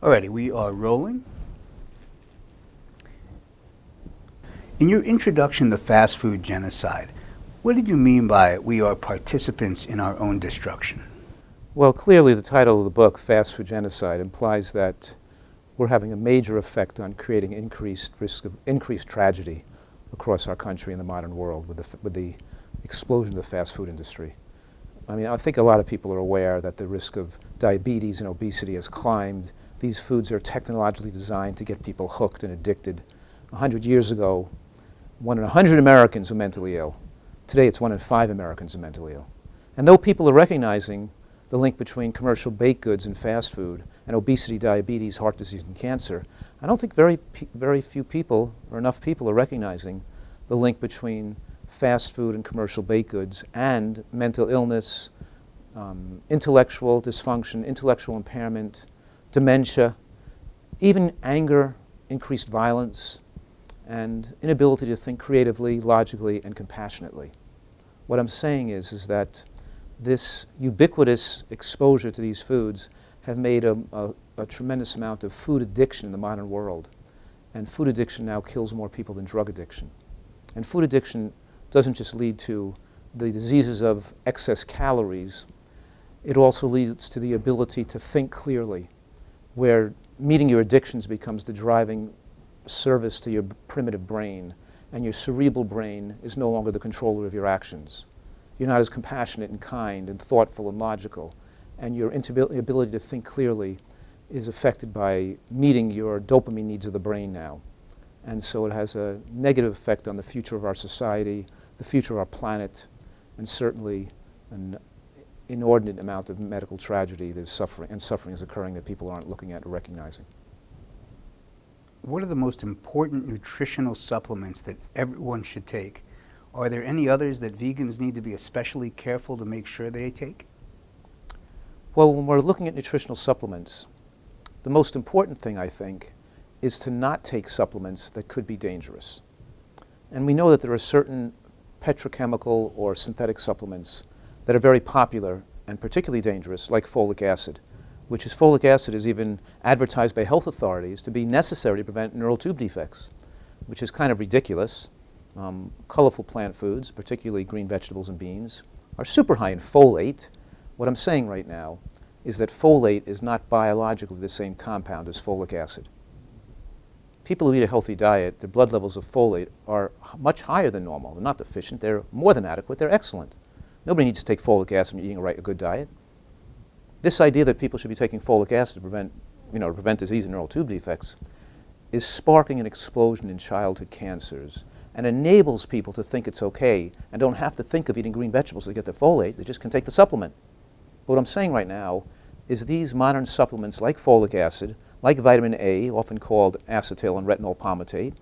Alrighty, we are rolling. In your introduction to fast food genocide, what did you mean by we are participants in our own destruction? Well, clearly the title of the book, Fast Food Genocide, implies that we're having a major effect on creating increased risk of increased tragedy across our country and the modern world with the explosion of the fast food industry. I mean, I think a lot of people are aware that the risk of diabetes and obesity has climbed. These foods are technologically designed to get people hooked and addicted. 100 years ago, 1 in 100 Americans were mentally ill. Today, it's 1 in 5 Americans are mentally ill. And though people are recognizing the link between commercial baked goods and fast food and obesity, diabetes, heart disease, and cancer, I don't think very few people or enough people are recognizing the link between fast food and commercial baked goods and mental illness, intellectual dysfunction, intellectual impairment, dementia, even anger, increased violence, and inability to think creatively, logically, and compassionately. What I'm saying is that this ubiquitous exposure to these foods have made a tremendous amount of food addiction in the modern world. And food addiction now kills more people than drug addiction. And food addiction doesn't just lead to the diseases of excess calories, it also leads to the ability to think clearly, where meeting your addictions becomes the driving service to your primitive brain, and your cerebral brain is no longer the controller of your actions. You're not as compassionate and kind and thoughtful and logical, and your ability to think clearly is affected by meeting your dopamine needs of the brain now. And so it has a negative effect on the future of our society, the future of our planet, and certainly an inordinate amount of medical tragedy that is suffering is occurring that people aren't looking at or recognizing. What are the most important nutritional supplements that everyone should take? Are there any others that vegans need to be especially careful to make sure they take? Well, when we're looking at nutritional supplements, the most important thing, I think, is to not take supplements that could be dangerous. And we know that there are certain petrochemical or synthetic supplements that are very popular and particularly dangerous, like folic acid, folic acid is even advertised by health authorities to be necessary to prevent neural tube defects, which is kind of ridiculous. Colorful plant foods, particularly green vegetables and beans, are super high in folate. What I'm saying right now is that folate is not biologically the same compound as folic acid. People who eat a healthy diet, their blood levels of folate are much higher than normal. They're not deficient, they're more than adequate, they're excellent. Nobody needs to take folic acid when you're eating a good diet. This idea that people should be taking folic acid to prevent disease and neural tube defects is sparking an explosion in childhood cancers and enables people to think it's okay and don't have to think of eating green vegetables to get their folate. They just can take the supplement. But what I'm saying right now is these modern supplements like folic acid, like vitamin A, often called acetyl and retinol palmitate,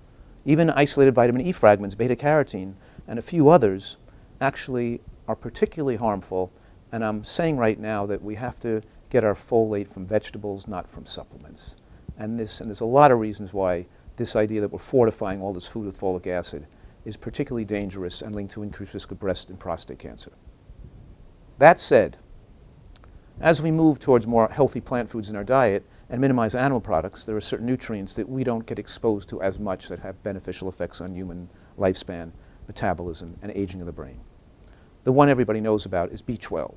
even isolated vitamin E fragments, beta-carotene, and a few others actually are particularly harmful. And I'm saying right now that we have to get our folate from vegetables, not from supplements. And there's a lot of reasons why this idea that we're fortifying all this food with folic acid is particularly dangerous and linked to increased risk of breast and prostate cancer. That said, as we move towards more healthy plant foods in our diet and minimize animal products, there are certain nutrients that we don't get exposed to as much that have beneficial effects on human lifespan, metabolism, and aging of the brain. The one everybody knows about is B12.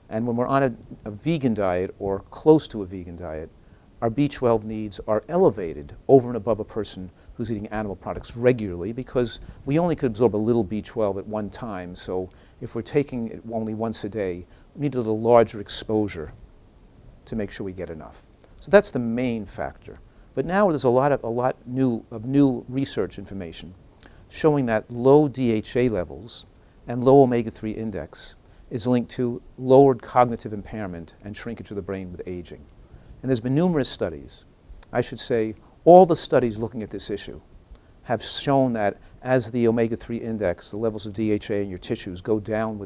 And when we're on a vegan diet or close to a vegan diet, our B12 needs are elevated over and above a person who's eating animal products regularly, because we only could absorb a little B12 at one time. So if we're taking it only once a day, we need a little larger exposure to make sure we get enough. So that's the main factor. But now there's a lot new research information showing that low DHA levels and low omega-3 index is linked to lowered cognitive impairment and shrinkage of the brain with aging. And there's been numerous studies. I should say all the studies looking at this issue have shown that as the omega-3 index, the levels of DHA in your tissues go down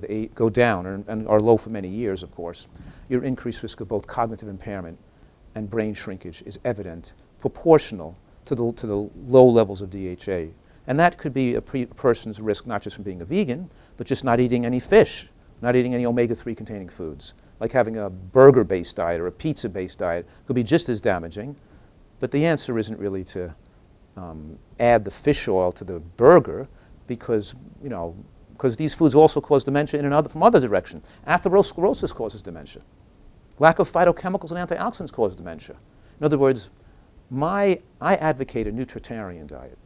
and are low for many years, of course, your increased risk of both cognitive impairment and brain shrinkage is evident, proportional to the low levels of DHA. And that could be a person's risk not just from being a vegan, but just not eating any fish, not eating any omega-3 containing foods, like having a burger-based diet or a pizza-based diet could be just as damaging. But the answer isn't really to add the fish oil to the burger because, because these foods also cause dementia from other direction. Atherosclerosis causes dementia. Lack of phytochemicals and antioxidants cause dementia. In other words, I advocate a nutritarian diet,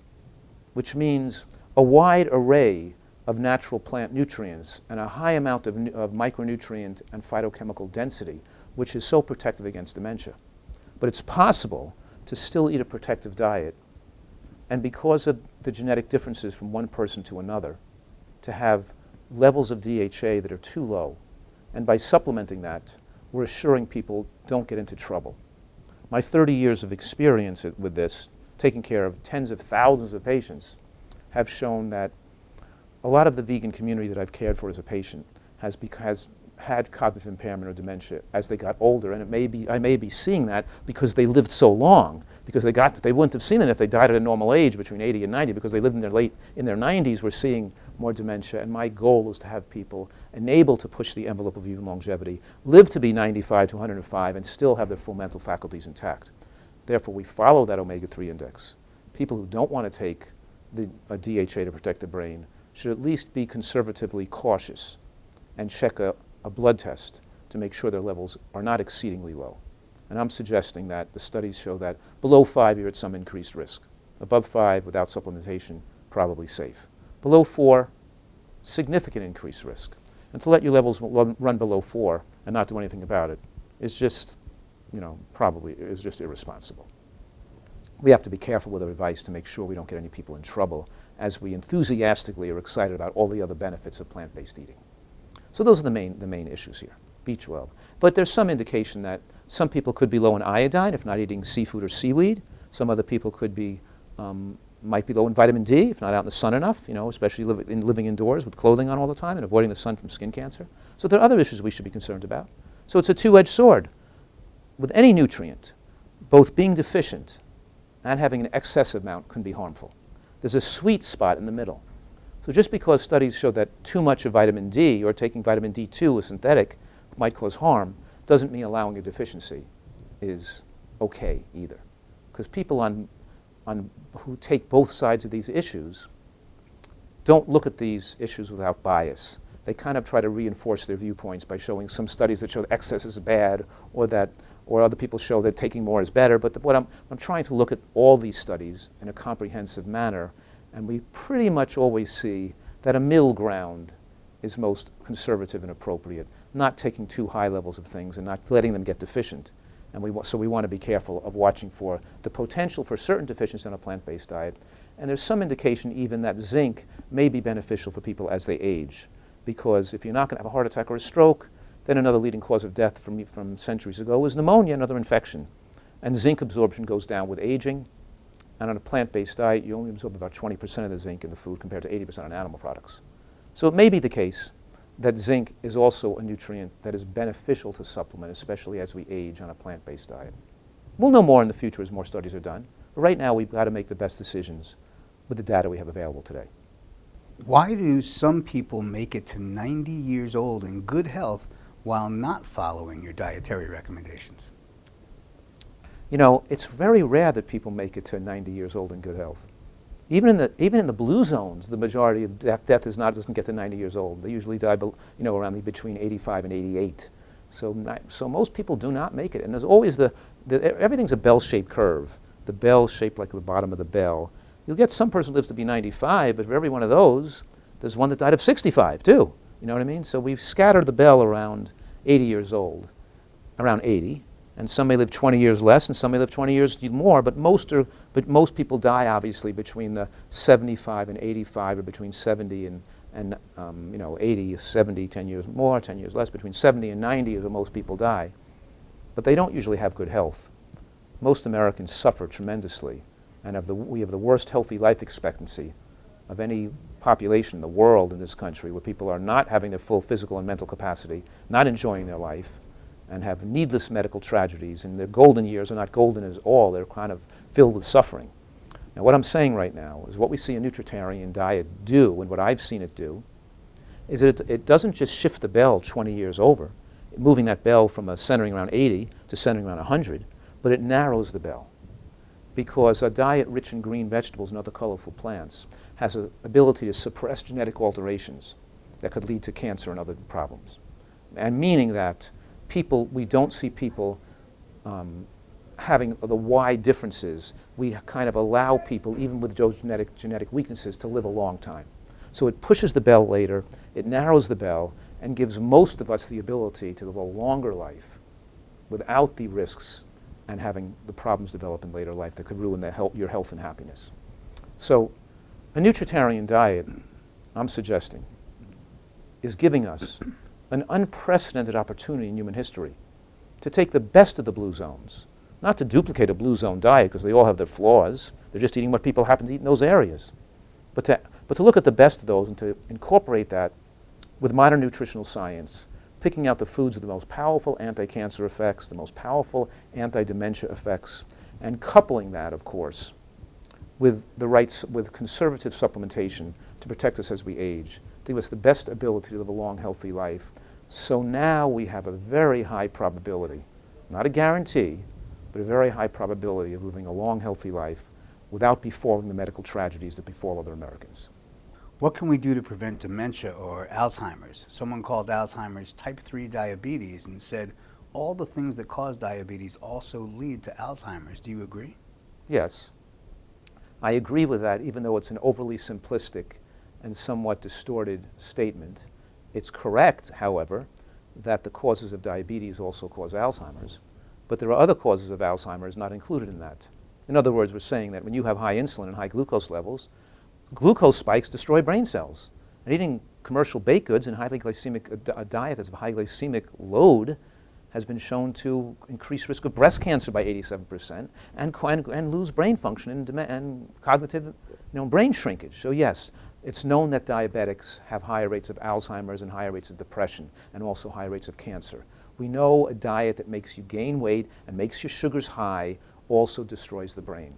which means a wide array of natural plant nutrients and a high amount of micronutrient and phytochemical density, which is so protective against dementia. But it's possible to still eat a protective diet, and because of the genetic differences from one person to another, to have levels of DHA that are too low. And by supplementing that, we're assuring people don't get into trouble. My 30 years of experience with this, taking care of tens of thousands of patients, have shown that a lot of the vegan community that I've cared for as a patient has had cognitive impairment or dementia as they got older, and I may be seeing that because they lived so long, because they wouldn't have seen it if they died at a normal age between 80 and 90, because they lived in their 90s, we're seeing more dementia. And my goal is to have people enabled to push the envelope of even longevity, live to be 95 to 105, and still have their full mental faculties intact. Therefore, we follow that omega-3 index. People who don't want to take a DHA to protect the brain should at least be conservatively cautious and check a blood test to make sure their levels are not exceedingly low. And I'm suggesting that the studies show that below 5, you're at some increased risk. Above 5, without supplementation, probably safe. Below 4, significant increased risk. And to let your levels run below 4 and not do anything about it is just, probably is just irresponsible. We have to be careful with our advice to make sure we don't get any people in trouble as we enthusiastically are excited about all the other benefits of plant-based eating. So those are the main issues here, B12. But there's some indication that some people could be low in iodine if not eating seafood or seaweed. Some other people might be low in vitamin D if not out in the sun enough, especially living indoors with clothing on all the time and avoiding the sun from skin cancer. So there are other issues we should be concerned about. So it's a two-edged sword. With any nutrient, both being deficient and having an excessive amount can be harmful. There's a sweet spot in the middle. So just because studies show that too much of vitamin D or taking vitamin D2 as synthetic might cause harm doesn't mean allowing a deficiency is okay either. Because people who take both sides of these issues don't look at these issues without bias. They kind of try to reinforce their viewpoints by showing some studies that show that excess is bad or other people show that taking more is better. But what I'm trying to look at all these studies in a comprehensive manner, and we pretty much always see that a middle ground is most conservative and appropriate, not taking too high levels of things and not letting them get deficient. And so we want to be careful of watching for the potential for certain deficiencies in a plant-based diet. And there's some indication even that zinc may be beneficial for people as they age, because if you're not going to have a heart attack or a stroke, then another leading cause of death from centuries ago was pneumonia, another infection. And zinc absorption goes down with aging. And on a plant-based diet, you only absorb about 20% of the zinc in the food compared to 80% on animal products. So it may be the case that zinc is also a nutrient that is beneficial to supplement, especially as we age on a plant-based diet. We'll know more in the future as more studies are done. But right now, we've got to make the best decisions with the data we have available today. Why do some people make it to 90 years old in good health while not following your dietary recommendations? It's very rare that people make it to 90 years old in good health. Even in the blue zones, the majority of death doesn't get to 90 years old. They usually die, around between 85 and 88. So most people do not make it. And there's always everything's a bell-shaped curve. The bell shaped like the bottom of the bell. You'll get some person who lives to be 95, but for every one of those, there's one that died of 65 too. You know what I mean? So we've scattered the bell around 80 years old, around 80. And some may live 20 years less, and some may live 20 years more, but most people die, obviously, between the 75 and 85, or between 70 and 80, 70, 10 years more, 10 years less. Between 70 and 90 is where most people die. But they don't usually have good health. Most Americans suffer tremendously, and we have the worst healthy life expectancy of any population in the world in this country, where people are not having their full physical and mental capacity, not enjoying their life, and have needless medical tragedies, and their golden years are not golden at all. They're kind of filled with suffering. Now, what I'm saying right now is what we see a nutritarian diet do, and what I've seen it do, is that it doesn't just shift the bell 20 years over, moving that bell from a centering around 80 to centering around 100, but it narrows the bell. Because a diet rich in green vegetables and other colorful plants has an ability to suppress genetic alterations that could lead to cancer and other problems. And meaning that we don't see people having the wide differences. We kind of allow people, even with those genetic weaknesses, to live a long time. So it pushes the bell later, it narrows the bell, and gives most of us the ability to live a longer life without the risks and having the problems develop in later life that could ruin your health and happiness. So a nutritarian diet, I'm suggesting, is giving us an unprecedented opportunity in human history to take the best of the blue zones, not to duplicate a blue zone diet because they all have their flaws. They're just eating what people happen to eat in those areas. But to look at the best of those and to incorporate that with modern nutritional science, picking out the foods with the most powerful anti-cancer effects, the most powerful anti-dementia effects, and coupling that, of course, with conservative supplementation to protect us as we age, to give us the best ability to live a long, healthy life. So now we have a very high probability, not a guarantee, but a very high probability of living a long, healthy life without befalling the medical tragedies that befall other Americans. What can we do to prevent dementia or Alzheimer's? Someone called Alzheimer's type 3 diabetes and said all the things that cause diabetes also lead to Alzheimer's. Do you agree? Yes. I agree with that, even though it's an overly simplistic and somewhat distorted statement. It's correct, however, that the causes of diabetes also cause Alzheimer's, but there are other causes of Alzheimer's not included in that. In other words, we're saying that when you have high insulin and high glucose levels, glucose spikes destroy brain cells. And eating commercial baked goods and highly glycemic, a diet that's a high glycemic load has been shown to increase risk of breast cancer by 87% and lose brain function and cognitive brain shrinkage. So yes, it's known that diabetics have higher rates of Alzheimer's and higher rates of depression and also higher rates of cancer. We know a diet that makes you gain weight and makes your sugars high also destroys the brain.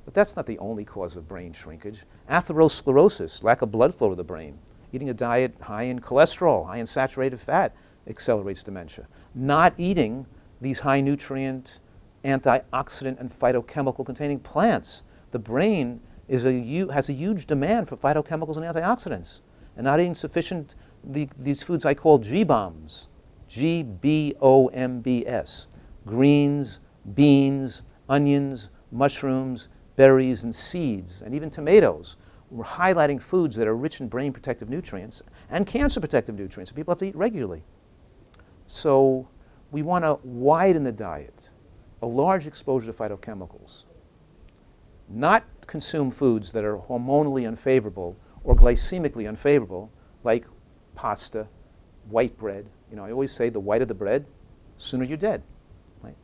But that's not the only cause of brain shrinkage. Atherosclerosis, lack of blood flow to the brain. Eating a diet high in cholesterol, high in saturated fat, accelerates dementia. Not eating these high nutrient, antioxidant, and phytochemical containing plants. The brain has a huge demand for phytochemicals and antioxidants. And not eating sufficient, these foods I call G-bombs, G-B-O-M-B-S, greens, beans, onions, mushrooms, berries, and seeds, and even tomatoes. We're highlighting foods that are rich in brain protective nutrients and cancer protective nutrients that people have to eat regularly. So we want to widen the diet, a large exposure to phytochemicals, not consume foods that are hormonally unfavorable or glycemically unfavorable, like pasta, white bread. I always say the whiter the bread, sooner you're dead. Right?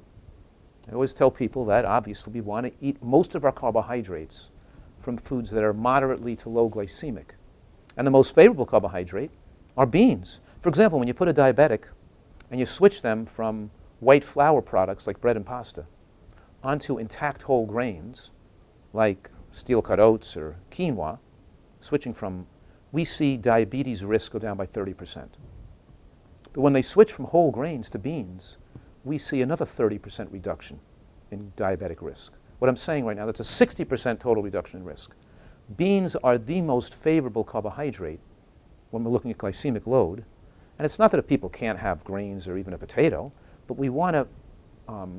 I always tell people that obviously we want to eat most of our carbohydrates from foods that are moderately to low glycemic. And the most favorable carbohydrate are beans. For example, when you put a diabetic and you switch them from white flour products like bread and pasta onto intact whole grains like steel-cut oats or quinoa, we see diabetes risk go down by 30%. But when they switch from whole grains to beans, we see another 30% reduction in diabetic risk. What I'm saying right now, that's a 60% total reduction in risk. Beans are the most favorable carbohydrate when we're looking at glycemic load. And it's not that people can't have grains or even a potato, but we want to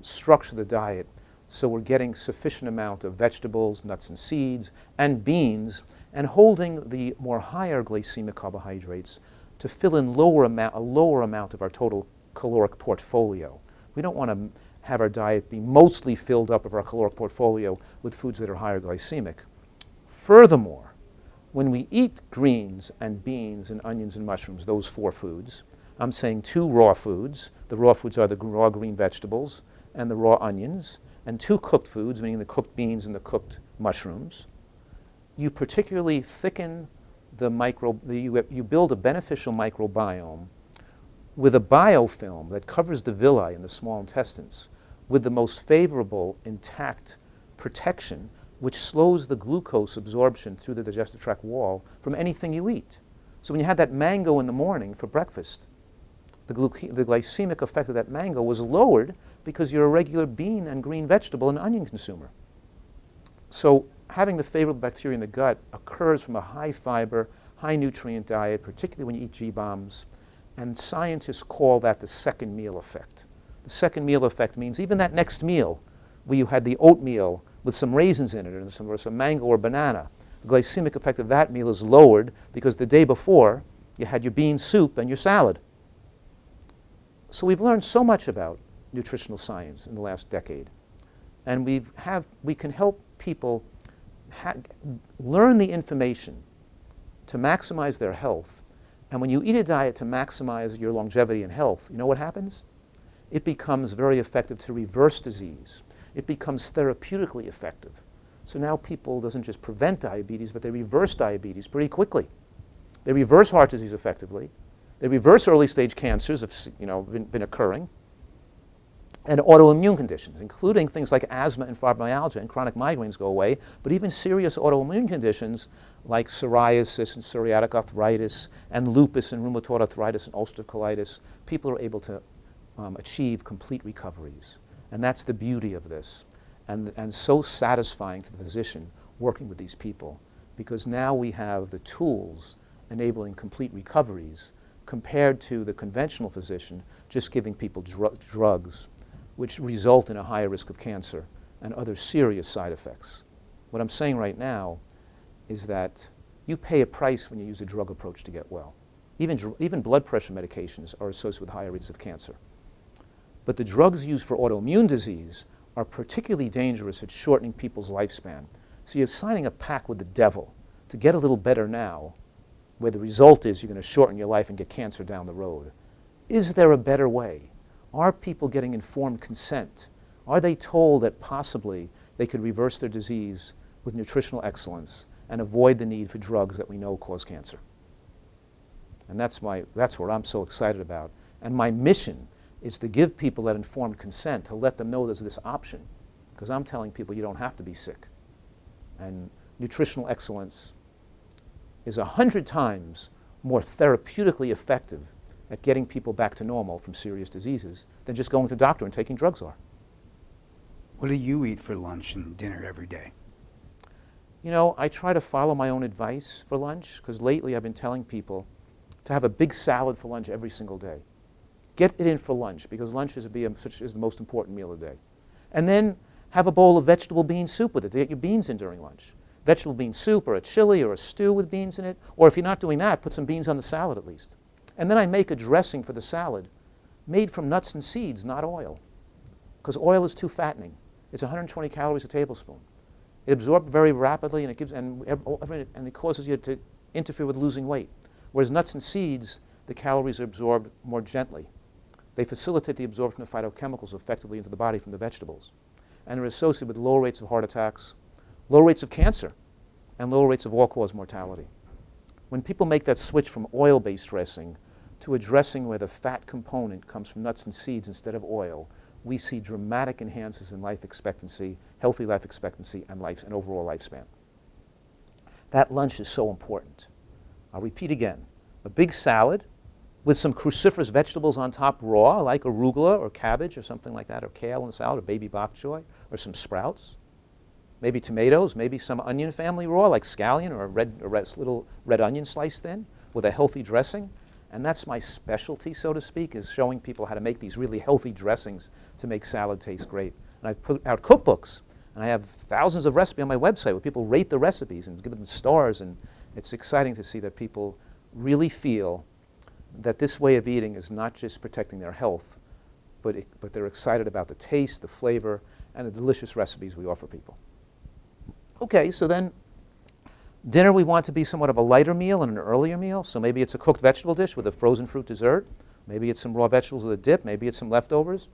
structure the diet so we're getting sufficient amount of vegetables, nuts and seeds, and beans, and holding the more higher glycemic carbohydrates to fill in a lower amount of our total caloric portfolio. We don't want to have our diet be mostly filled up of our caloric portfolio with foods that are higher glycemic. Furthermore, when we eat greens and beans and onions and mushrooms, those 4 foods, I'm saying 2 raw foods. The raw foods are the raw green vegetables and the raw onions, and 2 cooked foods, meaning the cooked beans and the cooked mushrooms. You particularly thicken you build a beneficial microbiome with a biofilm that covers the villi in the small intestines with the most favorable intact protection, which slows the glucose absorption through the digestive tract wall from anything you eat. So when you had that mango in the morning for breakfast, the glycemic effect of that mango was lowered because you're a regular bean and green vegetable and onion consumer. So having the favorable bacteria in the gut occurs from a high fiber, high nutrient diet, particularly when you eat G-bombs, and scientists call that the second meal effect. The second meal effect means even that next meal where you had the oatmeal with some raisins in it or some mango or banana, the glycemic effect of that meal is lowered because the day before you had your bean soup and your salad. So we've learned so much about nutritional science in the last decade, and we can help people learn the information to maximize their health. And when you eat a diet to maximize your longevity and health, you know what happens? It becomes very effective to reverse disease. It becomes therapeutically effective. So now people doesn't just prevent diabetes, but they reverse diabetes pretty quickly. They reverse heart disease effectively. They reverse early stage cancers have been occurring, and autoimmune conditions, including things like asthma and fibromyalgia and chronic migraines go away, but even serious autoimmune conditions like psoriasis and psoriatic arthritis and lupus and rheumatoid arthritis and ulcerative colitis, people are able to achieve complete recoveries. And that's the beauty of this, and so satisfying to the physician working with these people, because now we have the tools enabling complete recoveries compared to the conventional physician just giving people drugs which result in a higher risk of cancer and other serious side effects. What I'm saying right now is that you pay a price when you use a drug approach to get well. Even blood pressure medications are associated with higher rates of cancer. But the drugs used for autoimmune disease are particularly dangerous at shortening people's lifespan. So you're signing a pact with the devil to get a little better now, where the result is you're going to shorten your life and get cancer down the road. Is there a better way? Are people getting informed consent? Are they told that possibly they could reverse their disease with nutritional excellence and avoid the need for drugs that we know cause cancer? And that's what I'm so excited about. And my mission is to give people that informed consent, to let them know there's this option, because I'm telling people you don't have to be sick. And nutritional excellence is 100 times more therapeutically effective at getting people back to normal from serious diseases than just going to the doctor and taking drugs are. What do you eat for lunch and dinner every day? You know, I try to follow my own advice for lunch, because lately I've been telling people to have a big salad for lunch every single day. Get it in for lunch, because lunch is the most important meal of the day. And then have a bowl of vegetable bean soup with it to get your beans in during lunch. Vegetable bean soup or a chili or a stew with beans in it. Or if you're not doing that, put some beans on the salad at least. And then I make a dressing for the salad made from nuts and seeds, not oil, because oil is too fattening. It's 120 calories a tablespoon. It absorbs very rapidly, and it causes you to interfere with losing weight. Whereas nuts and seeds, the calories are absorbed more gently. They facilitate the absorption of phytochemicals effectively into the body from the vegetables, and are associated with low rates of heart attacks, low rates of cancer, and low rates of all-cause mortality. When people make that switch from oil-based dressing to a dressing where the fat component comes from nuts and seeds instead of oil, we see dramatic enhances in life expectancy, healthy life expectancy, and overall lifespan. That lunch is so important. I'll repeat again. A big salad with some cruciferous vegetables on top raw, like arugula or cabbage or something like that, or kale in the salad, or baby bok choy, or some sprouts. Maybe tomatoes, maybe some onion family raw, like scallion or a little red onion sliced thin with a healthy dressing. And that's my specialty, so to speak, is showing people how to make these really healthy dressings to make salad taste great. And I've put out cookbooks, and I have thousands of recipes on my website where people rate the recipes and give them stars. And it's exciting to see that people really feel that this way of eating is not just protecting their health, but they're excited about the taste, the flavor, and the delicious recipes we offer people. Okay, so then dinner we want to be somewhat of a lighter meal and an earlier meal. So maybe it's a cooked vegetable dish with a frozen fruit dessert. Maybe it's some raw vegetables with a dip. Maybe it's some leftovers.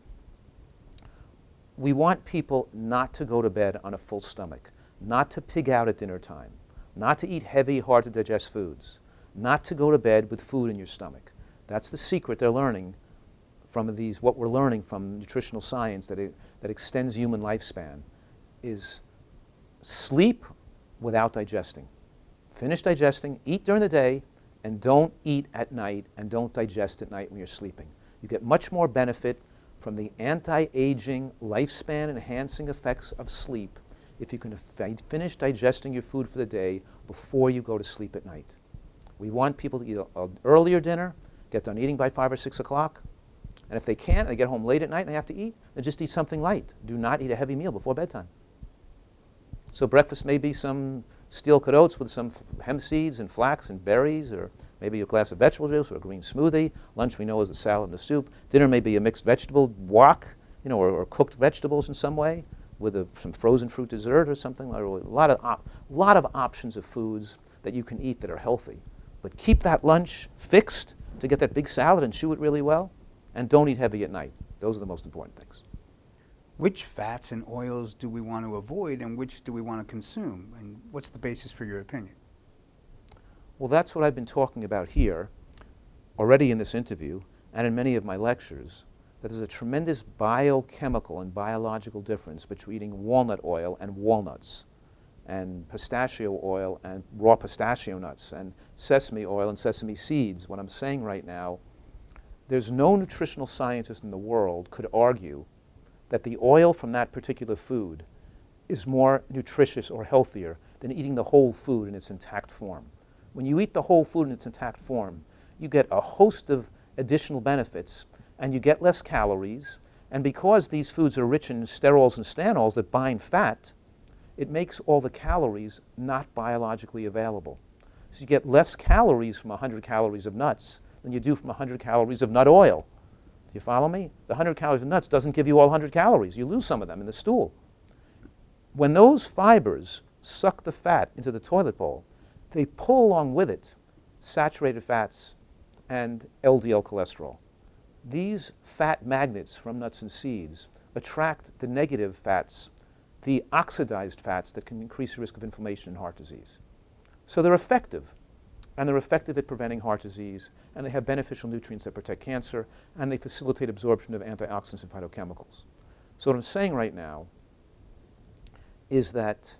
We want people not to go to bed on a full stomach, not to pig out at dinner time, not to eat heavy, hard to digest foods, not to go to bed with food in your stomach. That's the secret they're learning from what we're learning from nutritional science that extends human lifespan is sleep without digesting. Finish digesting, eat during the day, and don't eat at night and don't digest at night when you're sleeping. You get much more benefit from the anti-aging, lifespan-enhancing effects of sleep if you can finish digesting your food for the day before you go to sleep at night. We want people to eat an earlier dinner, get done eating by 5 or 6 o'clock, and if they can't, they get home late at night and they have to eat, then just eat something light. Do not eat a heavy meal before bedtime. So breakfast may be some steel-cut oats with some hemp seeds and flax and berries, or maybe a glass of vegetable juice or a green smoothie. Lunch we know is a salad and a soup. Dinner may be a mixed vegetable wok, or cooked vegetables in some way with some frozen fruit dessert or something. Or a lot of options of foods that you can eat that are healthy. But keep that lunch fixed to get that big salad and chew it really well, and don't eat heavy at night. Those are the most important things. Which fats and oils do we want to avoid and which do we want to consume? And what's the basis for your opinion? Well, that's what I've been talking about here already in this interview and in many of my lectures, that there's a tremendous biochemical and biological difference between eating walnut oil and walnuts, and pistachio oil and raw pistachio nuts, and sesame oil and sesame seeds. What I'm saying right now, there's no nutritional scientist in the world could argue that the oil from that particular food is more nutritious or healthier than eating the whole food in its intact form. When you eat the whole food in its intact form, you get a host of additional benefits, and you get less calories, and because these foods are rich in sterols and stanols that bind fat, it makes all the calories not biologically available. So you get less calories from 100 calories of nuts than you do from 100 calories of nut oil. Do you follow me? The 100 calories of nuts doesn't give you all 100 calories. You lose some of them in the stool. When those fibers suck the fat into the toilet bowl, they pull along with it saturated fats and LDL cholesterol. These fat magnets from nuts and seeds attract the negative fats, the oxidized fats that can increase the risk of inflammation and heart disease. So they're effective. And they're effective at preventing heart disease, and they have beneficial nutrients that protect cancer, and they facilitate absorption of antioxidants and phytochemicals. So what I'm saying right now is that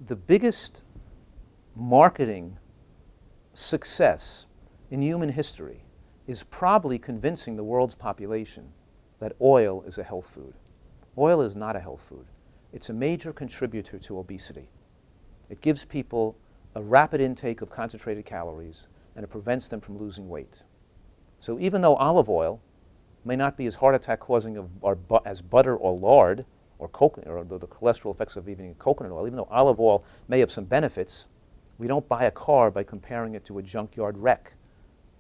the biggest marketing success in human history is probably convincing the world's population that oil is a health food. Oil is not a health food. It's a major contributor to obesity. It gives people a rapid intake of concentrated calories, and it prevents them from losing weight. So even though olive oil may not be as heart attack causing as butter or lard or coconut, or the cholesterol effects of even coconut oil, even though olive oil may have some benefits, we don't buy a car by comparing it to a junkyard wreck.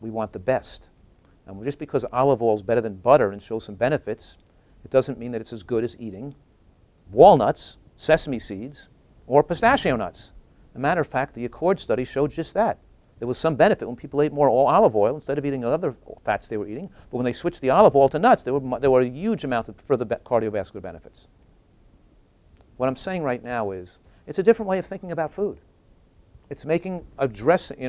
We want the best. And just because olive oil is better than butter and shows some benefits, it doesn't mean that it's as good as eating walnuts, sesame seeds, or pistachio nuts. As a matter of fact, the Accord study showed just that. There was some benefit when people ate more olive oil instead of eating other fats they were eating, but when they switched the olive oil to nuts, there were a huge amount of further cardiovascular benefits. What I'm saying right now is, it's a different way of thinking about food. It's making a dressing,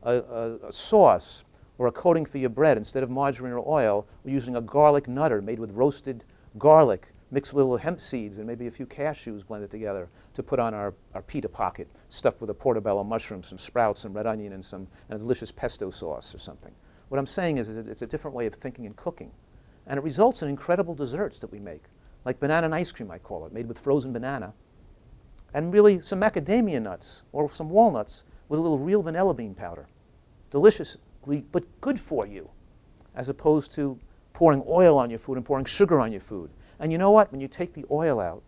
a sauce or a coating for your bread. Instead of margarine or oil, we're using a garlic nutter made with roasted garlic, mixed with little hemp seeds and maybe a few cashews blended together to put on our pita pocket, stuffed with a portobello mushroom, some sprouts, some red onion, and a delicious pesto sauce or something. What I'm saying is it's a different way of thinking and cooking. And it results in incredible desserts that we make, like banana and ice cream, I call it, made with frozen banana, and really some macadamia nuts or some walnuts with a little real vanilla bean powder. Deliciously, but good for you, as opposed to pouring oil on your food and pouring sugar on your food. And you know what? When you take the oil out,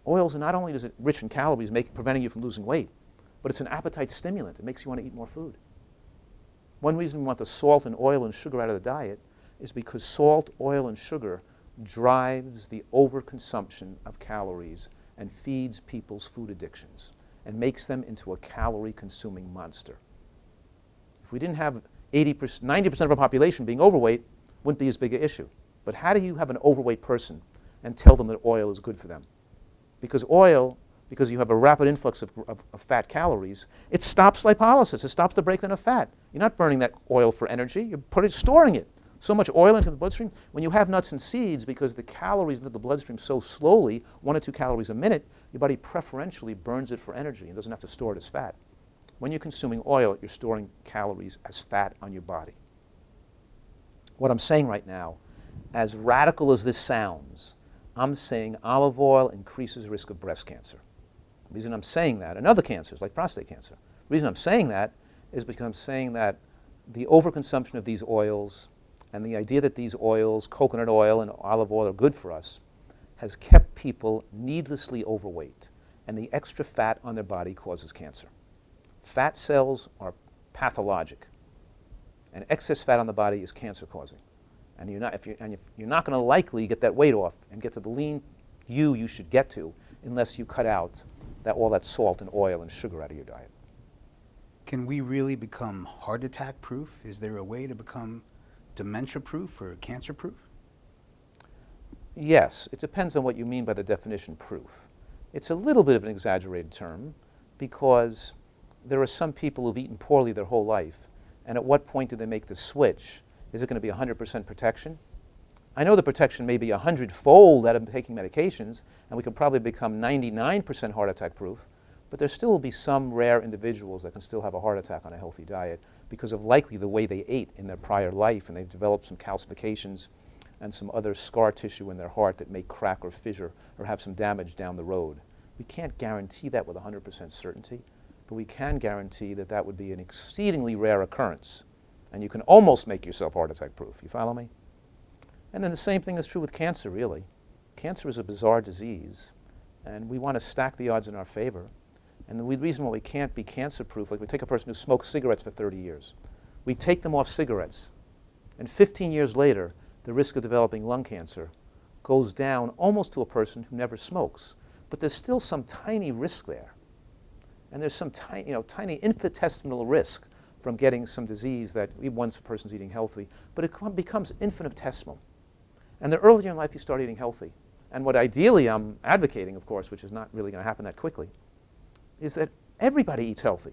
oils, not only is it rich in calories, preventing you from losing weight, but it's an appetite stimulant. It makes you want to eat more food. One reason we want the salt and oil and sugar out of the diet is because salt, oil, and sugar drives the overconsumption of calories and feeds people's food addictions and makes them into a calorie-consuming monster. If we didn't have 90% of our population being overweight, wouldn't be as big an issue. But how do you have an overweight person and tell them that oil is good for them? Because oil, because you have a rapid influx of fat calories, it stops lipolysis. It stops the breakdown of fat. You're not burning that oil for energy. You're storing it. So much oil into the bloodstream. When you have nuts and seeds, because the calories into the bloodstream so slowly, 1 or 2 calories a minute, your body preferentially burns it for energy and doesn't have to store it as fat. When you're consuming oil, you're storing calories as fat on your body. What I'm saying right now, as radical as this sounds, I'm saying olive oil increases risk of breast cancer. The reason I'm saying that, and other cancers like prostate cancer, the reason I'm saying that is because I'm saying that the overconsumption of these oils and the idea that these oils, coconut oil and olive oil, are good for us, has kept people needlessly overweight, and the extra fat on their body causes cancer. Fat cells are pathologic, and excess fat on the body is cancer-causing. And you're not going to likely get that weight off and get to the lean you should get to unless you cut out all that salt and oil and sugar out of your diet. Can we really become heart attack proof? Is there a way to become dementia proof or cancer proof? Yes, it depends on what you mean by the definition proof. It's a little bit of an exaggerated term because there are some people who've eaten poorly their whole life, and at what point do they make the switch? Is it going to be 100% protection? I know the protection may be 100-fold out of taking medications, and we could probably become 99% heart attack proof, but there still will be some rare individuals that can still have a heart attack on a healthy diet because of likely the way they ate in their prior life, and they've developed some calcifications and some other scar tissue in their heart that may crack or fissure or have some damage down the road. We can't guarantee that with 100% certainty, but we can guarantee that that would be an exceedingly rare occurrence, and you can almost make yourself heart attack proof. You follow me? And then the same thing is true with cancer, really. Cancer is a bizarre disease, and we want to stack the odds in our favor. And the reason why we can't be cancer proof, like we take a person who smoked cigarettes for 30 years. We take them off cigarettes, and 15 years later, the risk of developing lung cancer goes down almost to a person who never smokes. But there's still some tiny risk there. And there's some tiny infinitesimal risk from getting some disease that once a person's eating healthy, but it becomes infinitesimal. And the earlier in life you start eating healthy, and what ideally I'm advocating, of course, which is not really going to happen that quickly, is that everybody eats healthy,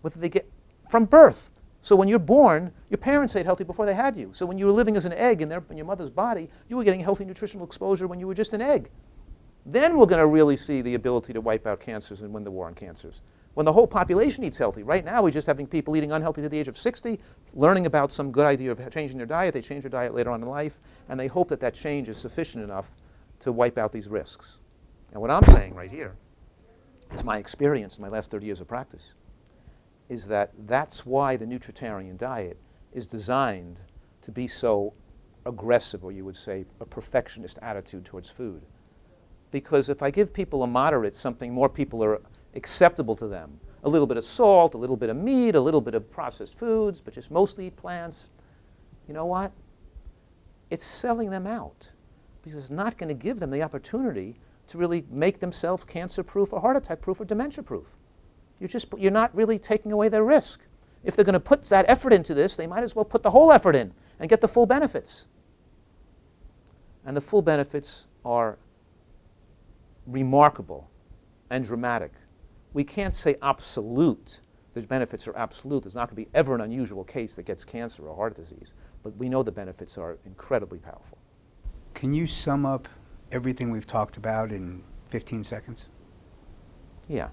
whether they get from birth. So when you're born, your parents ate healthy before they had you. So when you were living as an egg in your mother's body, you were getting healthy nutritional exposure when you were just an egg. Then we're going to really see the ability to wipe out cancers and win the war on cancers. When the whole population eats healthy. Right now, we're just having people eating unhealthy to the age of 60, learning about some good idea of changing their diet. They change their diet later on in life, and they hope that that change is sufficient enough to wipe out these risks. And what I'm saying right here is my experience in my last 30 years of practice is that that's why the nutritarian diet is designed to be so aggressive, or you would say a perfectionist attitude towards food. Because if I give people a moderate something, more people are acceptable to them. A little bit of salt, a little bit of meat, a little bit of processed foods, but just mostly eat plants. You know what? It's selling them out because it's not going to give them the opportunity to really make themselves cancer-proof or heart attack-proof or dementia-proof. You're not really taking away their risk. If they're going to put that effort into this, they might as well put the whole effort in and get the full benefits. And the full benefits are remarkable and dramatic. We can't say absolute. The benefits are absolute. There's not going to be ever an unusual case that gets cancer or heart disease. But we know the benefits are incredibly powerful. Can you sum up everything we've talked about in 15 seconds? Yeah.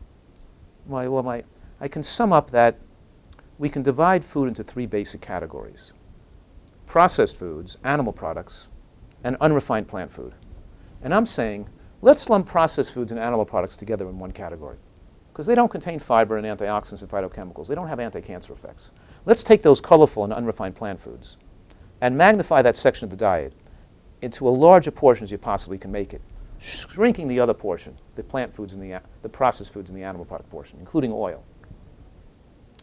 I can sum up that we can divide food into three basic categories: processed foods, animal products, and unrefined plant food. And I'm saying, let's lump processed foods and animal products together in one category because they don't contain fiber and antioxidants and phytochemicals. They don't have anti-cancer effects. Let's take those colorful and unrefined plant foods and magnify that section of the diet into a larger portion as you possibly can make it, shrinking the other portion, the plant foods and the processed foods and the animal product portion, including oil.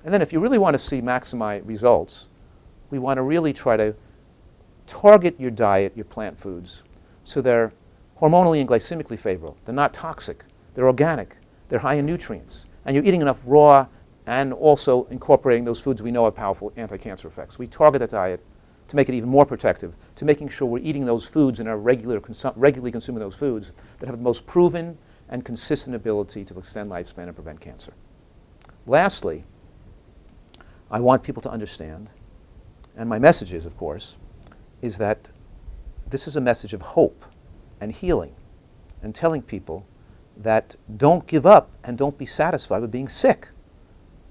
And then if you really want to see maximize results, we want to really try to target your diet, your plant foods, so they're hormonally and glycemically favorable. They're not toxic. They're organic. They're high in nutrients. And you're eating enough raw and also incorporating those foods we know have powerful anti-cancer effects. We target that diet to make it even more protective, to making sure we're eating those foods and are regularly consuming those foods that have the most proven and consistent ability to extend lifespan and prevent cancer. Lastly, I want people to understand, and my message is, of course, is that this is a message of hope and healing and telling people that don't give up and don't be satisfied with being sick.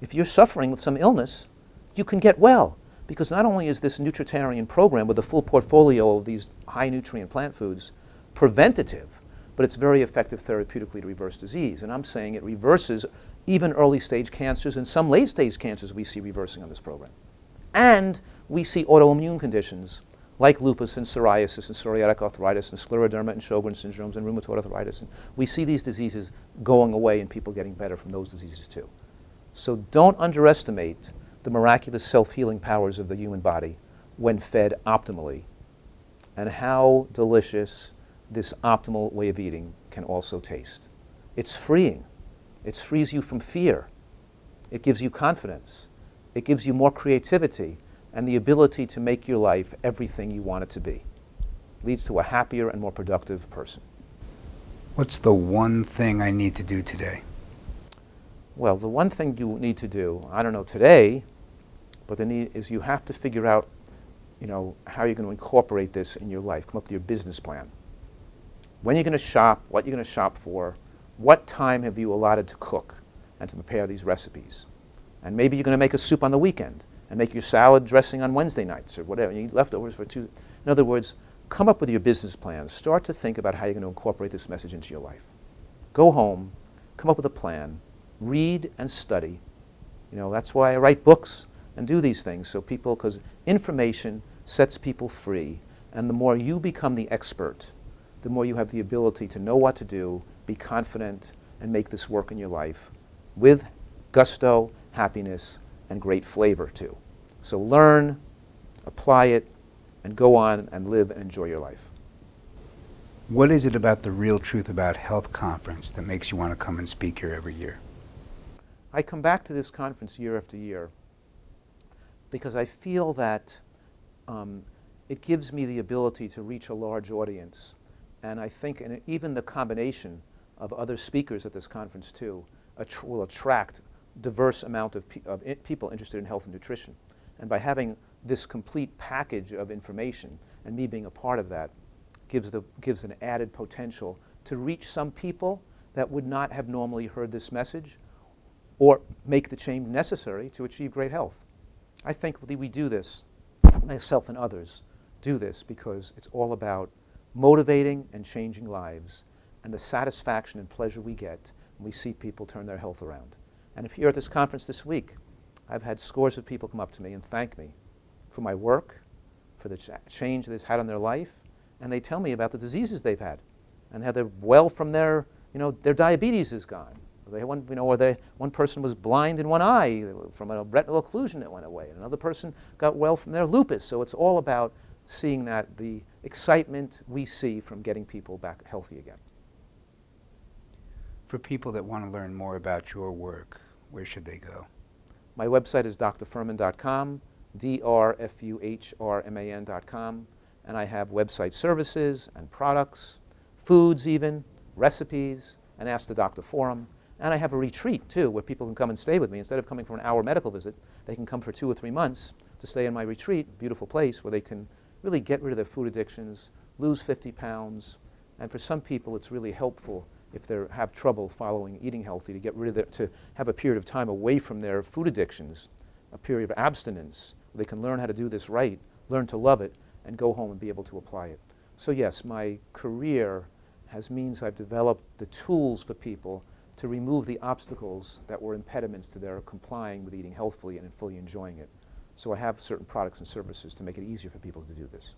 if you're suffering with some illness, you can get well. Because not only is this nutritarian program with a full portfolio of these high nutrient plant foods preventative, but it's very effective therapeutically to reverse disease. And I'm saying it reverses even early stage cancers and some late stage cancers we see reversing on this program. And we see autoimmune conditions like lupus and psoriasis and psoriatic arthritis and scleroderma and Sjogren's syndromes and rheumatoid arthritis. And we see these diseases going away and people getting better from those diseases too. So don't underestimate the miraculous self-healing powers of the human body when fed optimally, and how delicious this optimal way of eating can also taste. It's freeing. It frees you from fear. It gives you confidence. It gives you more creativity and the ability to make your life everything you want it to be. Leads to a happier and more productive person. What's the one thing I need to do today? Well, the one thing you need to do, I don't know today, but the need is you have to figure out, how you're going to incorporate this in your life. Come up with your business plan. When you're going to shop, what you're going to shop for, what time have you allotted to cook and to prepare these recipes. And maybe you're going to make a soup on the weekend and make your salad dressing on Wednesday nights or whatever. You eat leftovers for Tuesday. In other words, come up with your business plan. Start to think about how you're going to incorporate this message into your life. Go home, come up with a plan, read and study. That's why I write books and do these things, so people, because information sets people free, and the more you become the expert, the more you have the ability to know what to do, be confident, and make this work in your life with gusto, happiness, and great flavor too. So learn, apply it, and go on and live and enjoy your life. What is it about the Real Truth About Health conference that makes you want to come and speak here every year? I come back to this conference year after year because I feel that it gives me the ability to reach a large audience. And I think even the combination of other speakers at this conference too will attract diverse amount of people interested in health and nutrition. And by having this complete package of information and me being a part of that gives an added potential to reach some people that would not have normally heard this message or make the change necessary to achieve great health. I think we do this, myself and others do this because it's all about motivating and changing lives and the satisfaction and pleasure we get when we see people turn their health around. And here at this conference this week, I've had scores of people come up to me and thank me for my work, for the change that it's had on their life, and they tell me about the diseases they've had and how they're well from their diabetes is gone. One person was blind in one eye from a retinal occlusion that went away, and another person got well from their lupus. So it's all about seeing that the excitement we see from getting people back healthy again. For people that want to learn more about your work, where should they go? My website is drfuhrman.com, drfuhrman.com, and I have website services and products, foods even, recipes, and Ask the Doctor Forum. And I have a retreat too, where people can come and stay with me. Instead of coming for an hour medical visit, they can come for 2 or 3 months to stay in my retreat, beautiful place where they can really get rid of their food addictions, lose 50 pounds. And for some people, it's really helpful if they have trouble following eating healthy to get rid of to have a period of time away from their food addictions, a period of abstinence, where they can learn how to do this right, learn to love it, and go home and be able to apply it. So yes, my career means I've developed the tools for people to remove the obstacles that were impediments to their complying with eating healthfully and fully enjoying it. So I have certain products and services to make it easier for people to do this.